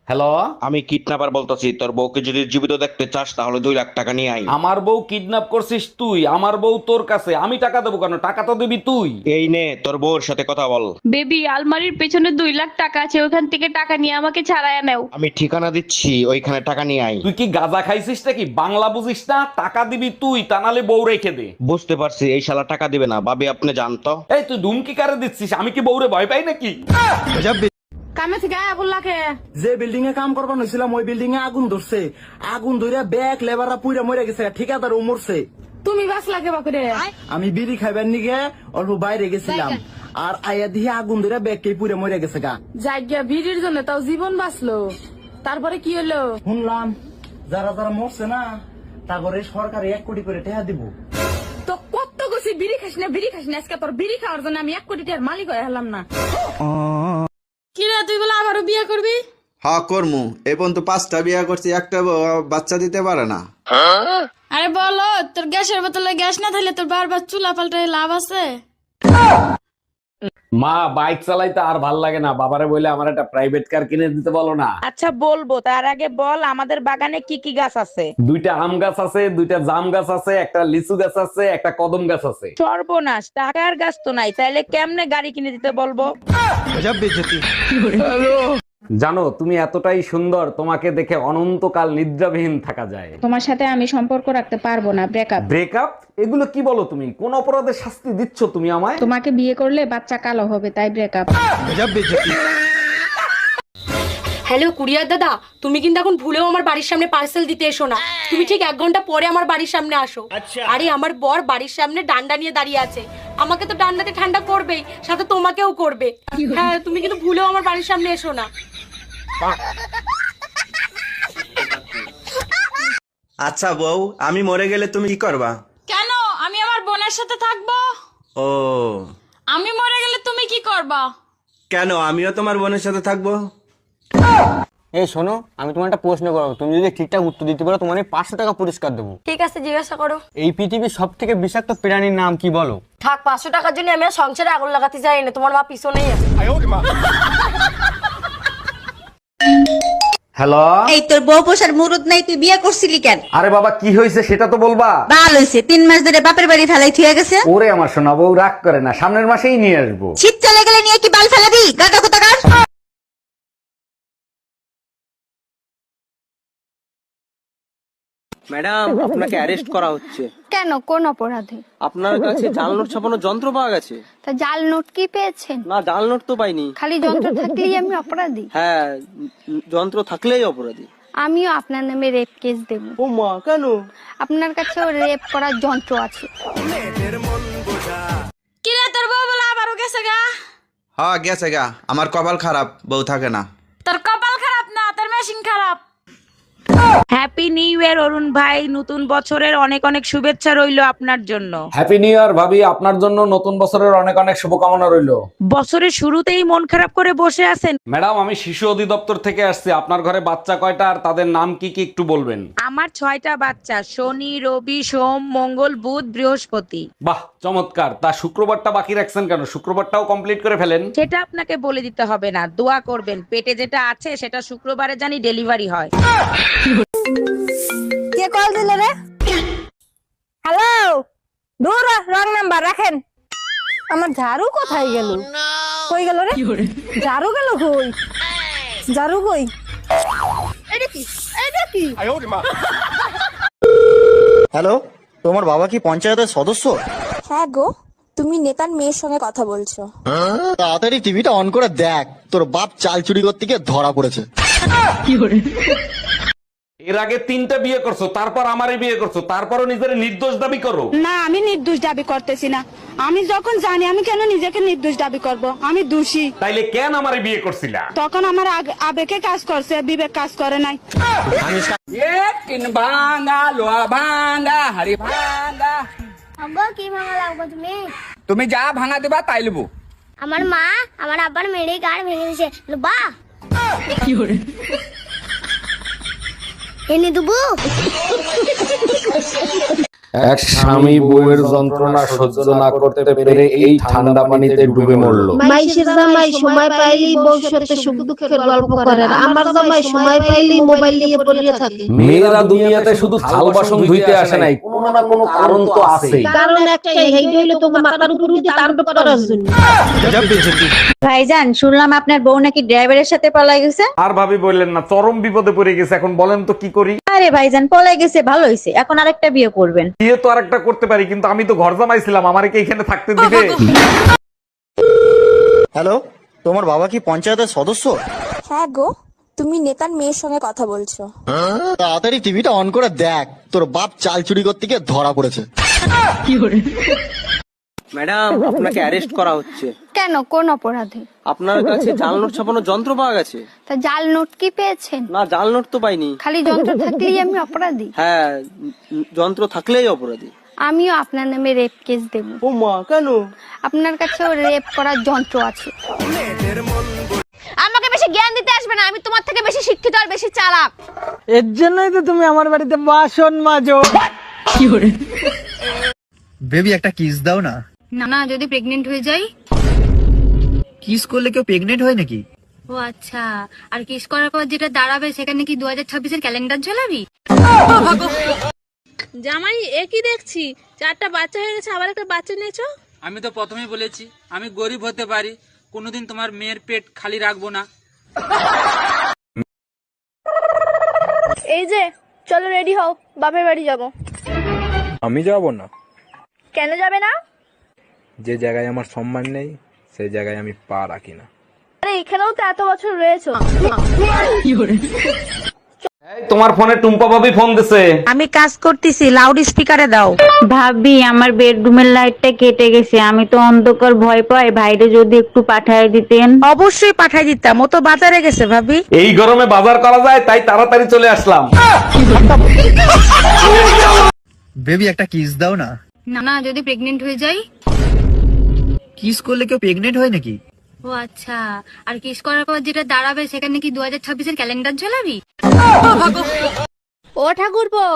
Hello, আমি kidnapper বলতেছি, তোর বউকে যদি জীবিত দেখতে চাস তাহলে 2 লাখ টাকা নিয়ে আয়। আমার বউ কিডন্যাপ করছিস তুই? আমার বউ তোর কাছে, আমি টাকা দেবো কেন? টাকা তো দিবি তুই। এই নে তোর বউর সাথে কথা বল। বেবি, আলমারির পেছনে 2 লাখ টাকা আছে, ওখান থেকে টাকা নিয়ে আমাকে ছাড়াইয়া নাও। আমি ঠিকানা দিচ্ছি, ওইখানে টাকা নিয়ে আয়। তুই কি গাঁজা খাইছিস নাকি? বাংলা বুঝিস না? টাকা দিবি তুই, তা নাহলে বউ রেখে দে। বুঝতে পারছি, এই শালা টাকা দিবে না। ভাবি আপনি জানতো। এই তুই ধুমকি কারে দিচ্ছিস? আমি কি বউরে ভয় পাই নাকি? কামে থেকে আগুন লাগে। যে বিল্ডিং এ কাম করবার হয়েছিলাম ওই বিল্ডিং এ আগুন ধরছে। আগুন ধরে ব্যাগ লেবাররা পুইরা মরে গেছে, ঠিকাদার ও মরছে। তুমি বাস লাগে বাকুরে। আমি বিড়ি খাইবার নিগে অল্প বাইরে গেছিলাম, আর আয়া দিয়ে আগুন ধরে ব্যাগ কে পুইরা মরে গেছে গা। জায়গা ভিড়ের জন্য তাও জীবন বাঁচলো, তারপরে কি হলো? শুনলাম যারা যারা মরছে না তারপরে সরকার 1 কোটি করে টাকা দিব। তো কত গেছি বিড়ি খাস না, বিড়ি খাস না, আজকে তোর বিড়ি খাওয়ার জন্য আমি 1 কোটি টাকার মালিক হয়ে হলাম না। কি রে, তুই বলে আবারও বিয়ে করবি? হ্যাঁ করমু। এই পর্যন্ত 5টা বিয়া করছি, একটা বাচ্চা দিতে পারে না। আরে বলো, তোর গ্যাসের বোতলে গ্যাস না থাকলে তোর বারবার চুলা পাল্টায় লাভ আছে? মা, বাইক চালাইতে আর ভাল লাগে না। বাবারে বলে আমার একটা প্রাইভেট কার কিনে দিতে বলো না। আচ্ছা বলবো, তার আগে বল আমাদের বাগানে কি কি গাছ আছে? 2টা আম গাছ আছে, 2টা জাম গাছ আছে, একটা লিচু গাছ আছে, একটা কদম গাছ আছে। সর্বনাশ, টাকার গাছ তো নাই, তাইলে কেমনে গাড়ি কিনে দিতে বলবো? জানো, তুমি এতটাই সুন্দর, তোমাকে দেখে অনন্তকাল নিদ্রাবিহীন থাকা যায়। তোমার সাথে আমি সম্পর্ক রাখতে পারবো না, ব্রেকআপ। ব্রেকআপ? এগুলো কি বলো তুমি? কোন অপরাধের শাস্তি দিচ্ছ তুমি আমায়? তোমাকে বিয়ে করলে বাচ্চা কালো হবে, তাই ব্রেকআপ। হ্যালো কুরিয়ার দাদা, তুমি কিন্তু এখন ভুলেও আমার বাড়ির সামনে পার্সেল দিতে এসো না। তুমি ঠিক 1 ঘন্টা পরে আমার বাড়ির সামনে আসো। আরে আমার বর বাড়ির সামনে ডান্ডা নিয়ে দাঁড়িয়ে আছে, আমাকে তো ডান্ডাতে ঠান্ডা করবেই, সাথে তোমাকেও করবে। হ্যাঁ, তুমি কিন্তু ভুলেও আমার বাড়ির সামনে এসো না। আচ্ছা বউ, আমি মরে গেলে তুমি কি করবা? কেন? আমি আমার বোনের সাথে থাকবো। ও, আমি মরে গেলে তুমি কি করবা? কেন? আমিও তোমার বোনের সাথে থাকবো। এই শোনো, আমি তোমার একটা প্রশ্ন করবো, তুমি যদি ঠিকঠাক উত্তর দিতে পারো তোমার 500 টাকা পুরস্কার দেবো। ঠিক আছে, জিজ্ঞাসা করো। এই পৃথিবীর সব থেকে বিষাক্ত প্রাণীর নাম কি বলো? থাক, 500 টাকার জন্য আমি আর সংসারে আগুন লাগাতে যাই না, তোমার মা পিছনেই আছে। হ্যালো, এই তোর বউ পোষার মুরুদ নাই, তুই বিয়ে করছিলি কেন? আরে বাবা, কি হয়েছে সেটা তো বলবা। বাল হইছে, 3 মাস ধরে বাপের বাড়ি ফেলাই থুয়ে গেছে। ওরে আমার সোনা বউ, রাগ করে না, সামনের মাসেই নিয়ে আসবো। শীত চলে গেলে নিয়ে কি বাল ফেলাবি? গাদা কোথাকার। ম্যাডাম, আপনাকে অ্যারেস্ট করা হচ্ছে। কেন, কোন অপরাধে? আপনার কাছে জাল নোট ছাপানোর যন্ত্র পাওয়া গেছে। তা জাল নোট কি পেয়েছেন? না, জাল নোট তো পাইনি। খালি যন্ত্র থাকলেই আমি অপরাধী? হ্যাঁ, যন্ত্র থাকলেই অপরাধী। আমিও আপনার নামে রেপ কেস দেব। ও মা, কেন? আপনার কাছেও রেপ করার যন্ত্র আছে। কি রে, তোর বউ বলে আবারও গেছে গা? হ্যাঁ গেছে গা, আমার কপাল খারাপ, বউ থাকে না। তোর কপাল খারাপ না, তোর মেশিন খারাপ। হ্যাপি নিউ ইয়ার অরুণ ভাই, নতুন বছরের অনেক অনেক শুভেচ্ছা রইলো আপনার জন্য। হ্যাপি নিউ ইয়ার ভাবি, আপনার জন্য নতুন বছরের অনেক অনেক শুভকামনা রইলো। বছরের শুরুতেই মন খারাপ করে বসে আছেন। ম্যাডাম, আমি শিশু অধিদপ্তর থেকে আসছি। আপনার ঘরে বাচ্চা কয়টা আর তাদের নাম কি কি একটু বলবেন? আমার 6টা বাচ্চা, শনি, রবি, সোম, মঙ্গল, বুধ, বৃহস্পতি। বাহ, চমৎকার। তা শুক্রবারটা বাকি রাখছেন কেন? শুক্রবারটাও কমপ্লিট করে ফেলেন। সেটা আপনাকে বলে দিতে হবে না, দোয়া করবেন পেটে যেটা আছে সেটা শুক্রবারে জানি ডেলিভারি হয়। কে কল দিলে রে? হ্যালো, দূর রং নাম্বার রাখেন। আমার ঝাড়ু কোথায় গেল? কই গেল রে? ঝাড়ু গেল কই? ঝাড়ু কই? এটা কি? এটা কি? হ্যালো, তোমার বাবা কি পঞ্চায়েতের সদস্য? হ্যাঁ গো, তুমি নেতার মেয়ের সঙ্গে কথা বলছো। তাড়াতাড়ি টিভিটা অন করে দেখ, তোর বাপ চাল চুরি করতে গিয়ে ধরা পড়েছে। এর আগে 3টা বিয়ে করছো, তারপর আমারে বিয়ে করছো, তারপরও নিজের নির্দোষ দাবি করো। না, আমি নির্দোষ দাবি করতেছি না। আমি যখন জানি, আমি কেন নিজেকে নির্দোষ দাবি করব? আমি দোষী। তাইলে কেন আমারে বিয়ে করছিলা? তখন আমার আবেগে কাজ করছে, বিবেক কাজ করে নাই। আব্বা, কি ভাঙা লাগবে তুমি? তুমি যা ভাঙা দেবা তাই লবো। আমার মা আমার আব্বার মেরে গাড় ভেঙে দিয়েছে, বা এনে দেবো। এক স্বামী বউয়ের যন্ত্রণা সহ্য না করতে পেরে এই ঠান্ডা পানিতে ডুবে মরলো। মাইশের জামাই সময় পাইলেই বউর সাথে সুখ দুঃখের গল্প করে, আর আমার জামাই সময় পাইলেই মোবাইল নিয়ে পড়ে থাকে। মেয়েরা দুনিয়াতে শুধু থাল বাসন ধুইতে আসে নাই, কোনো না কোনো কারণ তো আছেই। কারণ একটাই, হেইটা হইলো তোমার মাথার উপর দিয়ে তাণ্ডব করার জন্য। ভাইজান শুনলাম আপনার বউ নাকি ড্রাইভারের সাথে পলাই গেছে। আর ভাবি বললেন না, চরম বিপদে পড়ে গেছে। এখন বলেন তো কি করি? আরে ভাইজান পলাই গেছে ভালো হয়েছে, এখন আরেকটা বিয়ে করবেন। বিয়ে তো আরেকটা করতে পারি, কিন্তু আমি তো ঘর জামাইছিলাম, আমারে কি এখানে থাকতে দিবে? হ্যালো, তোমার বাবা কি পঞ্চায়েতের সদস্য? হ্যাঁ গো, তুমি নেতার মেয়ের সঙ্গে কথা বলছো। তাড়াতাড়ি টিভিটা অন করে দেখ, তোর বাপ চাল চুরি করতে গিয়ে ধরা পড়েছে। ম্যাডাম, আপনাকে অ্যারেস্ট করা হচ্ছে। কেন, কোন অপরাধে? আপনার কাছে জাল নোট ছাপানোর যন্ত্র পাওয়া গেছে। তা জাল নোট কি পেয়েছেন? না, জাল নোট তো পাইনি। খালি যন্ত্র থাকলেই আমি অপরাধী? হ্যাঁ, যন্ত্র থাকলেই অপরাধী। আমিও আপনার নামে রেপ কেস দেব। ও মা, কেন? আপনার কাছেও রেপ করার যন্ত্র আছে। আমাকে বেশি জ্ঞান দিতে আসবে না, আমি তোমার থেকে বেশি শিক্ষিত আর বেশি চালাক। এর জন্যই তো তুমি আমার বাড়িতে বাসন মাজো। বেবি একটা কিস দাও না। না না, যদি প্রেগনেন্ট হয়ে যাই? কিস করলে কেউ প্রেগনেন্ট হয় নাকি? ও আচ্ছা, আর কিস করার পর যেটা দাঁড়াবে সেখানে কি 2026-এর ক্যালেন্ডার ঝোলাবি? জামাই একই দেখছি, 4টা বাচ্চা হয়ে গেছে, আবার একটা বাচ্চা নিয়েছো। আমি তো প্রথমেই বলেছি আমি গরিব হতে পারি, কোনোদিন তোমার মেয়ের পেট খালি রাখবো না। এই যে চলো রেডি হও, বাপের বাড়ি যাব। আমি যাব না। কেন যাবে না? যে জায়গায় আমার সম্মান নেই সেই জায়গায় আমি পা রাখি না। আরে এখানেও তো এত বছর রয়েছো। এই, তোমার ফোনে টুম্পা ভাবি ফোন দিছে। আমি কাজ করতেছি, লাউড স্পিকারে দাও। ভাবি আমার বেডরুমের লাইটটা কেটে গেছে, আমি তো অন্ধকার ভয় পাই, ভাইরে যদি একটু পাঠায় দিতেন। অবশ্যই পাঠায় দিতাম, ও তো বাজারে গেছে ভাবি। এই গরমে বাজার করা যায়, তাই তাড়াতাড়ি চলে আসলাম। বেবি একটা কিস দাও না। না না, যদি প্রেগনেন্ট হয়ে যাই? কিস করলে কেউ প্রেগনেন্ট হয় নাকি? ও আচ্ছা, আর কিস করার পর যেটা দাঁড়াবে সেখানে কি 2026-এর ক্যালেন্ডার ঝোলাবি? ও ঠাকুরপো,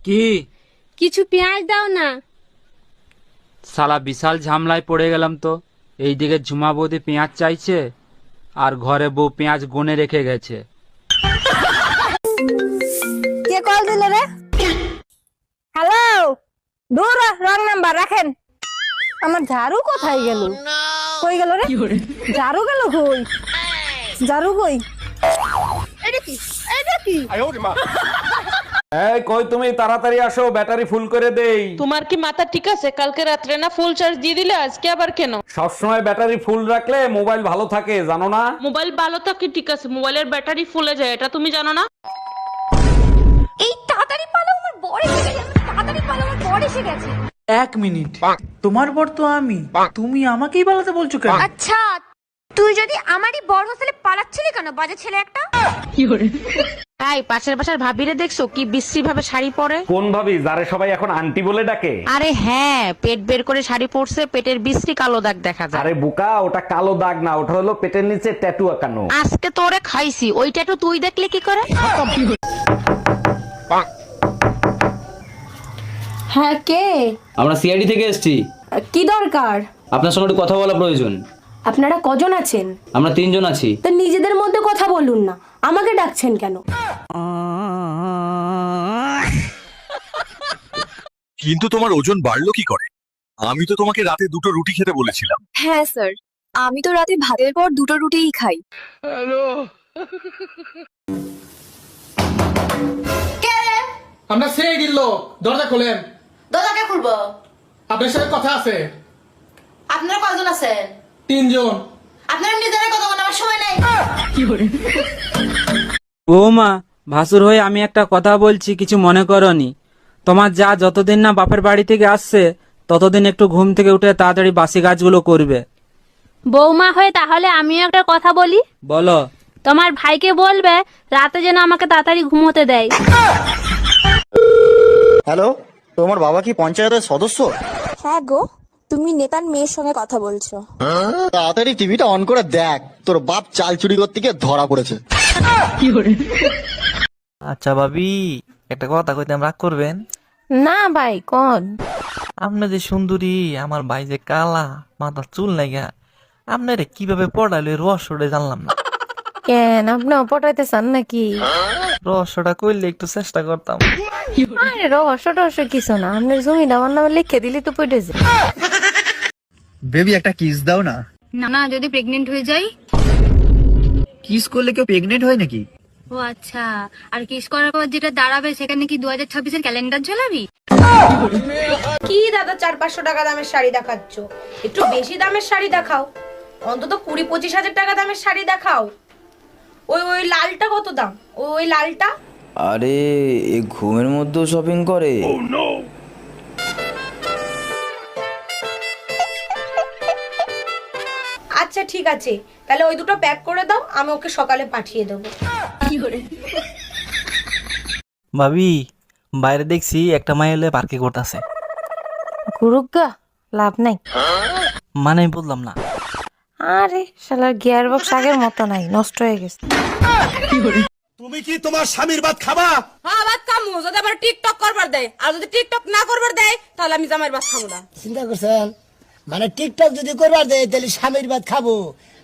কি? কিছু পেঁয়াজ দাও না। শালা বিশাল ঝামলায় পড়ে গেলাম তো। এইদিকে ঝুমা বৌদি পেঁয়াজ চাইছে, আর ঘরে বউ পেঁয়াজ গনে রেখে গেছে। কে কল দিলে রে? হ্যালো, দূর রং নাম্বার রাখেন। আমার ঝাড়ু কোথায় গেল? কই গেল রে? ঝাড়ু গেল কই? ঝাড়ু কই? এটা কি? এটা কি? এই কই তুমি, তাড়াতাড়ি আসো, ব্যাটারি ফুল করে দেই। তোমার কি মাথা ঠিক আছে? কালকে রাত্রে না ফুল চার্জ দিয়ে দিলে, আজকে আবার কেন? সবসময় ব্যাটারি ফুল রাখলে মোবাইল ভালো থাকে, জানো না? মোবাইল ভালো থাকে ঠিক আছে, মোবাইলের ব্যাটারি ফুলে যায়, এটা তুমি জানো না? এই তাড়াতাড়ি পালো, আমার বর এসে গেছে। তাড়াতাড়ি পালো, আমার বর এসে গেছে। 1 মিনিট, তোমার বর তো আমি, তুমি আমাকেই পালাতে বলছো কেন? আচ্ছা, তুই যদি আমারই বর হোস্টেলে পালাচ্ছিলি কেন, বাজে ছেলে একটা? তাই পাশের বাসার ভাবিরে দেখছো কি বিশ্রী ভাবে শাড়ি পরে? কোন ভাবি, যারে সবাই এখন আন্টি বলে ডাকে? আরে হ্যাঁ, পেট বের করে শাড়ি পরছে, পেটের বিশ্রী কালো দাগ দেখা যায়। আরে বুকা, ওটা কালো দাগ না, ওটা হলো পেটের নিচে ট্যাটু আঁকানো। আজকে তোরে খাইছি, ওই ট্যাটু তুই দেখলে কি করে? হ্যাঁ, কে? আমরা সিআইডি থেকে এসেছি। কি দরকার? আপনার সঙ্গে একটু কথা বলা প্রয়োজন। আপনারা কজন আছেন? আমরা 3 জন আছি। তা নিজেদের মধ্যে কথা বলুন না, আমাকে ডাকছেন কেন? কিন্তু তোমার ওজন বাড়লো কি করে? আমি তো তোমাকে রাতে 2টো রুটি খেতে বলেছিলাম। হ্যাঁ স্যার, আমি তো রাতে ভাতের পর 2টো রুটিই খাই। আমরা সেই দিল, দরজা খোলেন। দরজাকে খুলবো? আপনার সাথে কথা আছে। আপনারা কয়জন আছেন? 3 জন। আপনারা নিজেরা কথা বলার আমার সময় নাই। বৌমা, ভাসুর হয়ে আমি একটা কথা বলছি, কিছু মনে করনি। তোমার যা যতদিন না বাপের বাড়ি থেকে আসছে ততদিন একটু ঘুম থেকে উঠে তাড়াতাড়ি বাসি কাজগুলো করবে। বৌমা হয়ে তাহলে আমিও একটা কথা বলি। বলো। তোমার ভাইকে বলবে রাতে যেন আমাকে তাড়াতাড়ি ঘুমোতে দেয়। হ্যালো, তোমার বাবা কি পঞ্চায়েতের সদস্য? হ্যাঁ গো, তুমি নেতার মেয়ের সঙ্গে কথা বলছো। তাড়াতাড়ি টিভিটা অন করে দেখ, তোর বাপ চাল চুরি করতে গিয়ে ধরা পড়েছে। আচ্ছা ভাবি, একটা কথা কইতে রাগ করবেন? না ভাই কোন আপনি যে সুন্দরী, আমার ভাই যে কালা, মাথার চুল লাগা, আপনারে কিভাবে পড়াইলে রহস্যটা জানলাম না। কেন আপনি পটাইতে চান নাকি? রহস্যটা কইলে একটু চেষ্টা করতাম। আরে রহস্য টহস্য কিছু না, আপনার জমিটা আমার নামে লিখে দিলি তো পড়ে যায়। বেবি একটা কিস দাও না। না না, যদি প্রেগনেন্ট হয়ে যাই? কিস করলে কেউ প্রেগনেন্ট হয় নাকি? ও আচ্ছা, আর কিস করার পর যেটা দাঁড়াবে সেখানে কি 2026-এর ক্যালেন্ডার ঝোলাবি? কি দাদা 400-500 টাকা দামের শাড়ি দেখাচ্ছ? একটু বেশি দামের শাড়ি দেখাও, অন্তত 20-25 হাজার টাকা দামের শাড়ি দেখাও। ওই লালটা কত দাম? ওই লালটা? আরে এই ঘুমের মধ্যেও শপিং করে? আচ্ছা ঠিক আছে, তাহলে ওই দুটো প্যাক করে দাও, আমি ওকে সকালে পাঠিয়ে দেবো। ভাবি, বাইরে দেখছি একটা মাই এলে পার্কে করতেছে। গুরুগা লাভ নাই। মানে আমি বললাম না। আরে শালার গিয়ার বক্স আগের মতো নাই, নষ্ট হয়ে গেছে। তুমি কি তোমার স্বামীর ভাত খাবা? হ্যাঁ, ভাত খামু, যদি আবার টিকটক করবার দেয়। আর যদি টিকটক না করবার দেয় তাহলে আমি জামাইয়ের ভাত খাবো না। চিন্তা করছেন? মানে টিকটক যদি করবার দেয় তাহলে স্বামীর ভাত খাবো,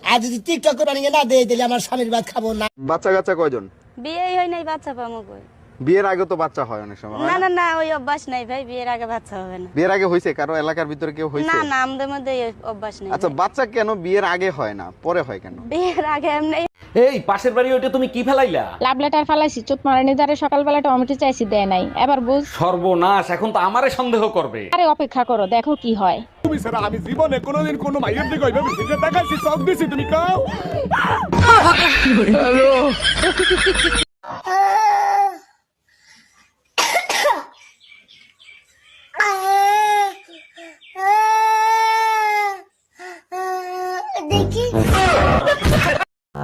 আর যদি টিকটক করবার না দেয় তাহলে আমার স্বামীর ভাত খাবো না। বাচ্চা কাচ্চা কয়জন? বিয়েই হয় নাই, বাচ্চা পাবো কই? বিয়ের আগে তো বাচ্চা হয় অনেক সময়। না না না, ওই অভ্যাস নাই ভাই, বিয়ের আগে বাচ্চা হবে না। বিয়ের আগে হয়েছে কারো এলাকার ভিতরে কেউ হয়েছে? না না, আমাদের মধ্যে এই অভ্যাস নেই। আচ্ছা, বাচ্চা কেন বিয়ের আগে হয় না, পরে হয় কেন? বিয়ের আগে এমনি। এই পাশের বাড়ি ওইটা তুমি কি ফেলাইলা? লাভ লেটার ফালাইছি, চোট মারানি দ্বারে সকালবেলা টমেটো চাইছি, দেয় নাই। এবার বুঝ। সর্বনাশ, এখন তো আমারে সন্দেহ করবে। আরে অপেক্ষা করো, দেখো কি হয়। তুমি ছাড়া আমি জীবনে কোনোদিন কোনো মাইয়ের দিকে ওইভাবে ফিরে দেখাইছি, চোখ দিছি, তুমি কাও?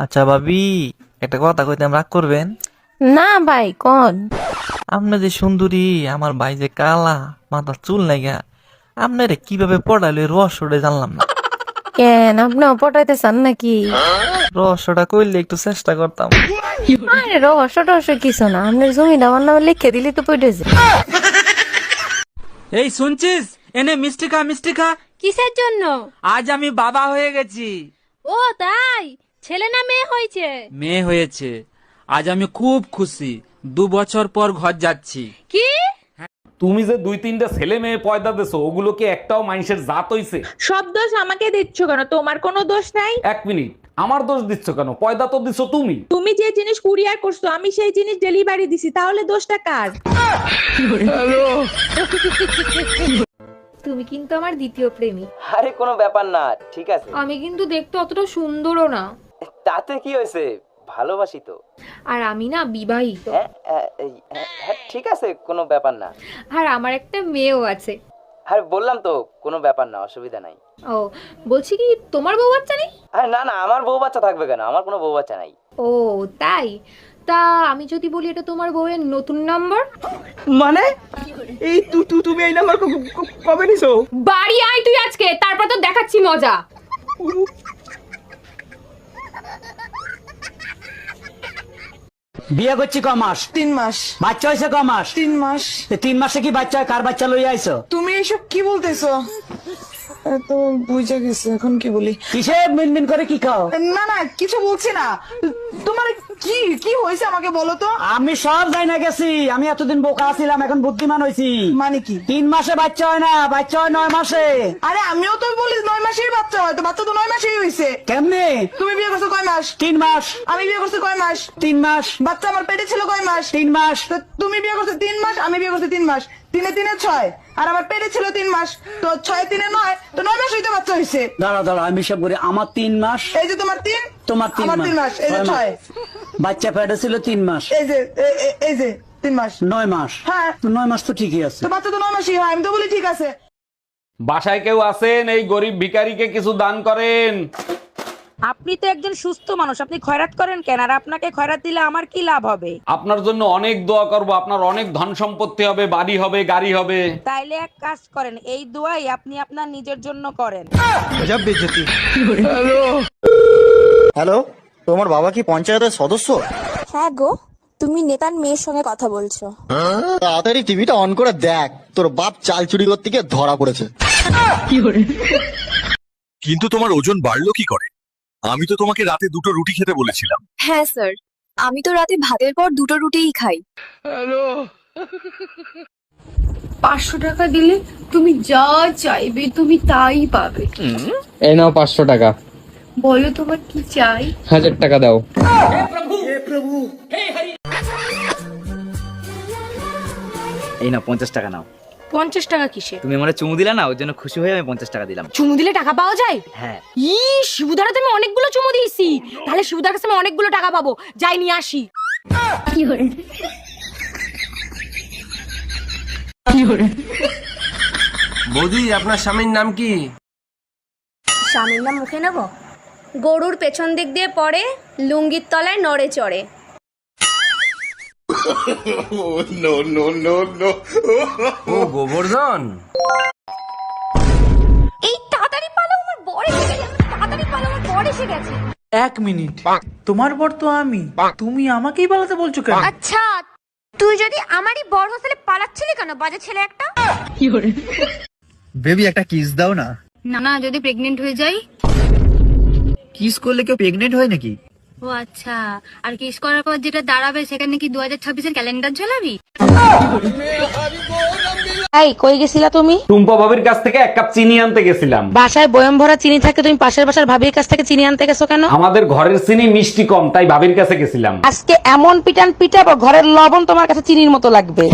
আচ্ছা ভাবি, একটা কথা কইতে রাগ করবেন? না ভাই কোন আপনি যে সুন্দরী, আমার ভাই যে কালা, মাথার চুল লাগা, আপনারে কিভাবে পড়াইলে রহস্যটা জানলাম না। কেন আপনি পটাইতে চান নাকি? রহস্যটা কইলে একটু চেষ্টা করতাম। আরে রহস্য টহস্য কিছু না, আপনার জমিটা আমার নামে লিখে দিলি তো পড়ে যায়। এই শুনছিস, এনে মিষ্টি খা, মিষ্টি খা। কিসের জন্য? আজ আমি বাবা হয়ে গেছি। ও তাই? ছেলে না মেয়ে হয়েছে? মেয়ে হয়েছে। আজ আমি খুব খুশি, 2 বছর পর ঘর যাচ্ছি। কি? তুমি যে 2-3টা ছেলে মেয়ে পয়দা দেছো, ওগুলো কি একটাও মানুষের জাত হইছে? সব দোষ আমাকে দিচ্ছ কেন? তোমার কোনো দোষ নাই। 1 মিনিট, আমার দোষ দিচ্ছ কেন? পয়দা তো দিছো তুমি। তুমি যে জিনিস কুরিয়ার করছো আমি সেই জিনিস ডেলিভারি দিছি, তাহলে দোষটা কার? তুমি কিন্তু আমার দ্বিতীয় প্রেমিক। আরে কোনো ব্যাপার না, ঠিক আছে। আমি কিন্তু দেখতে অতটা সুন্দরও না। তাতে কি হয়েছে, ভালোবাসি তো। আর আমি না বিবাহিত। হ্যাঁ ঠিক আছে, কোনো ব্যাপার না। আর আমার একটা মেয়েও আছে। আরে বললাম তো, কোনো ব্যাপার না, অসুবিধা নাই। ও বলছি কি, তোমার বউ বাচ্চা নেই? আরে না না, আমার বউ বাচ্চা থাকবে কেন? আমার কোনো বউ বাচ্চা নাই। ও তাই? তা আমি যদি বলি এটা তোমার বউয়ের নতুন নাম্বার? মানে এই তুমি এই নাম্বার কবে নিছো? বাড়ি আয় তুই আজকে, তারপর তো দেখাচ্ছি মজা। বিয়ে করছি ক মাস? 3 মাস। বাচ্চা হয়েছে ক মাস? 3 মাস। 3 মাসে কি বাচ্চা হয়? কার বাচ্চা লইয়া আইছো? তুমি এসব কি বলতেছো? তো বুঝে গেছে, এখন কি বলি? কিসে মিনমিন করে কি খাও? না না, কিছু বলছি না। তোমার কি কি হয়েছে আমাকে বলো তো। আমি সব যাই না গেছি, আমি এতদিন বোকা ছিলাম, এখন বুদ্ধিমান হয়েছি। মানে কি? 3 মাসে বাচ্চা হয় না, বাচ্চা হয় 9 মাসে। আরে আমিও তো বলি 9 মাসেই বাচ্চা হয়, তো বাচ্চা তো 9 মাসেই হয়েছে। কেমনে? তুমি বিয়ে করছো কয় মাস? 3 মাস। আমি বিয়ে করছি কয় মাস? 3 মাস। বাচ্চা আমার পেটে ছিল কয় মাস? 3 মাস। তো তুমি বিয়ে করছো 3 মাস, আমি বিয়ে করছি 3 মাস। 3 এ 3 এ 6, আর আমার পেটে ছিল 3 মাস, তো 6 এ 3 এ 9, তো 9 মাস হইতে বাচ্চা হয়েছে। দাঁড়া আমি সব করি। আমার 3 মাস। এই যে তোমার 3, তোমার 3 আমার 3 মাস, এই যে 6। বাচ্চা পেটে ছিল 3 মাস। এই যে 3 মাস। 9 মাস। হ্যাঁ। তো 9 মাস তো ঠিকই আছে। তো বাচ্চা তো 9 মাসই হয়, আমি তো বলি ঠিক আছে। বাসায় কেউ আছেন? এই গরিব ভিখারিকে কিছু দান করেন। আপনি তো একজন সুস্থ মানুষ, আপনি খয়রাত করেন কেন? আর আপনাকে খয়রাত দিলে আমার কি লাভ হবে? আপনার জন্য অনেক দোয়া করব, আপনার অনেক ধন সম্পত্তি হবে, বাড়ি হবে, গাড়ি হবে। তাইলে এক কাজ করেন, এই দোয়াই আপনি আপনার নিজের জন্য করেন। হ্যালো, তোমার বাবা কি পঞ্চায়েতের সদস্য? হ্যাঁ গো, তুমি নেতার মেয়ের সঙ্গে কথা বলছো। তাড়াতাড়ি টিভিটা অন করে দেখ, তোর বাপ চাল চুরি করতে গিয়ে ধরা পড়েছে। কিন্তু তোমার ওজন বাড়লো কি করে? আমি তো তোমাকে রাতে 2টো রুটি খেতে বলেছিলাম। হ্যাঁ স্যার, আমি তো রাতে ভাতের পর 2টো রুটিই খাই। 500 টাকা দিলে তুমি যা চাইবে তুমি তাই পাবে। এই নাও 500 টাকা। বলো তোমার কি চাই? 1000 টাকা দাও। এই নাও 50 টাকা নাও। 50 টাকা কিসে? তুমি আমারে চুমু দিলা না, ওর জন্য খুশি হয়ে আমি 50 টাকা দিলাম। চুমু দিলে টাকা পাওয়া যায়? হ্যাঁ। শিবুদারা তুমি অনেকগুলো চুমু দিয়েছি, তাহলে শিবুদার কাছে আমি অনেকগুলো টাকা পাবো। যাই নিয়ে আসি। বৌদি, আপনার স্বামীর নাম কি? স্বামীর নাম মুখে নেব? গরুর পেছন দিক দিয়ে পড়ে, লুঙ্গির তলায় নড়ে চড়ে। ও গোবর্ধন। এই তাড়াতাড়ি পালো, আমার বর এসে গেছে। তাড়াতাড়ি পালো, আমার বর এসে গেছে। 1 মিনিট, তোমার বর তো আমি, তুমি আমাকেই পালাতে বলছো কেন? আচ্ছা, তুই যদি আমারই বর হোস্টেলে পালাচ্ছিলি কেন, বাজে ছেলে একটা? বেবি একটা কিস দাও না। না, যদি প্রেগনেন্ট হয়ে যাই? কিস করলে কেউ প্রেগনেন্ট হয় নাকি? ও আচ্ছা, আর কিস করার পর যেটা দাঁড়াবে সেখানে কি 2026-এর ক্যালেন্ডার ঝোলাবি? এই কই গেছিলা তুমি? টুম্পা ভাবির কাছ থেকে 1 কাপ চিনি আনতে গেছিলাম। বাসায় বয়ম ভরা চিনি থাকে, তুমি পাশের বাসার ভাবির কাছ থেকে চিনি আনতে গেছো কেন? আমাদের ঘরের চিনি মিষ্টি কম, তাই ভাবির কাছে গেছিলাম। আজকে এমন পিটান পিটাবো, ঘরের লবণ তোমার কাছে চিনির মতো লাগবে।